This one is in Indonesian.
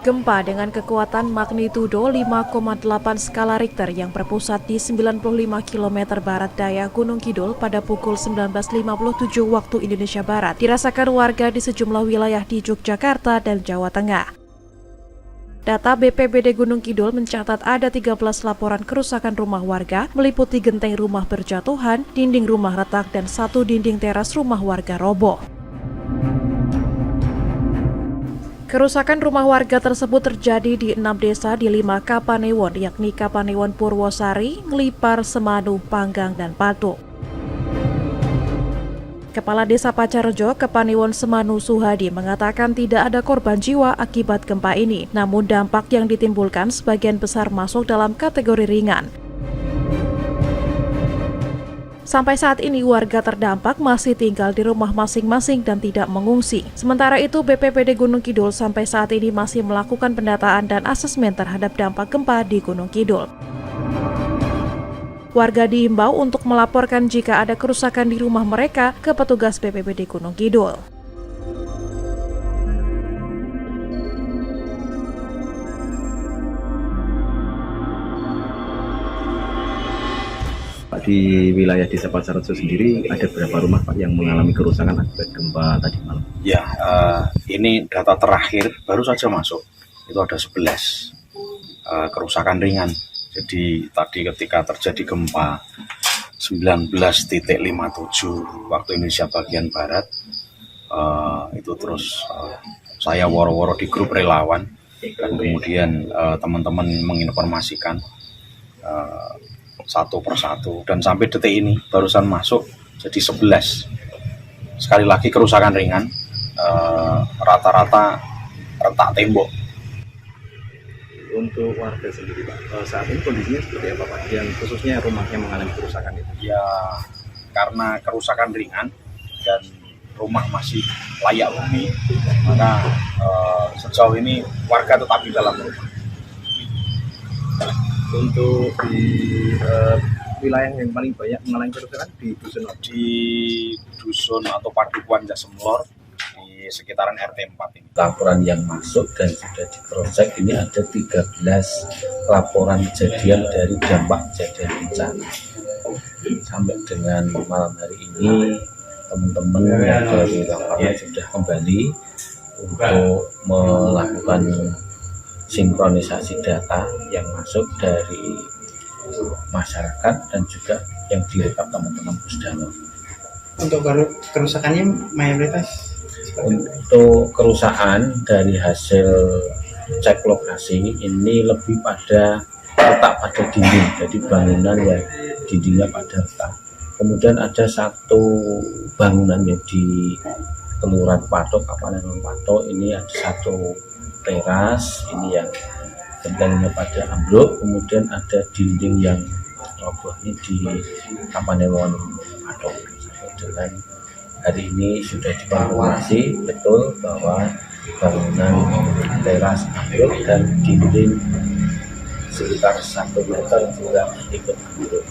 Gempa dengan kekuatan magnitudo 5,8 skala Richter yang berpusat di 95 km barat daya Gunung Kidul pada pukul 19.57 waktu Indonesia Barat dirasakan warga di sejumlah wilayah di Yogyakarta dan Jawa Tengah. Data BPBD Gunung Kidul mencatat ada 13 laporan kerusakan rumah warga, meliputi genteng rumah berjatuhan, dinding rumah retak, dan satu dinding teras rumah warga roboh. Kerusakan rumah warga tersebut terjadi di 6 desa di 5 Kapanewon, yakni Kapanewon Purwosari, Nglipar, Semanu, Panggang, dan Patu. Kepala Desa Pacarjo, Kapanewon Semanu Suhadi mengatakan tidak ada korban jiwa akibat gempa ini, namun dampak yang ditimbulkan sebagian besar masuk dalam kategori ringan. Sampai saat ini warga terdampak masih tinggal di rumah masing-masing dan tidak mengungsi. Sementara itu BPBD Gunung Kidul sampai saat ini masih melakukan pendataan dan asesmen terhadap dampak gempa di Gunung Kidul. Warga diimbau untuk melaporkan jika ada kerusakan di rumah mereka ke petugas BPBD Gunung Kidul. Di wilayah Desa Pacarjo sendiri ada berapa rumah Pak yang mengalami kerusakan akibat gempa tadi malam? Ya, ini data terakhir baru saja masuk, itu ada 11 kerusakan ringan. Jadi tadi ketika terjadi gempa 19.57 waktu Indonesia bagian Barat, itu terus saya woro-woro di grup relawan dan kemudian teman-teman menginformasikan satu persatu, dan sampai detik ini barusan masuk jadi 11. Sekali lagi kerusakan ringan, rata-rata retak tembok. Untuk warga sendiri Pak, saat ini kondisinya seperti apa Pak? Yang khususnya rumahnya mengalami kerusakan itu? Ya, karena kerusakan ringan dan rumah masih layak huni, maka sejauh ini warga tetap di dalam rumah. Untuk di wilayah yang paling banyak mengalami kerusakan di dusun atau Padukuan Jasemlor di sekitaran RT 4 ini. Laporan yang masuk dan sudah di-cross-check ini ada 13 laporan kejadian dari dampak kejadian bencana. Sampai dengan malam hari ini teman-teman yang dari lapangan sudah kembali untuk melakukan sinkronisasi data yang masuk dari masyarakat dan juga yang direkap teman-teman Pusdano. Untuk kerusakannya mayoritas? Untuk kerusakan dari hasil cek lokasi ini lebih pada retak pada dinding, jadi bangunan yang dindingnya pada retak. Kemudian ada satu bangunan yang di Kelurahan Patok, Kapanewon Patok, ini ada satu teras ini yang gentengnya pada ambruk, kemudian ada dinding yang roboh ini di Kapanewon Patok. Dengan hari ini sudah dikonfirmasi betul bahwa bangunan teras ambruk dan dinding sekitar 1 meter juga ikut ambruk.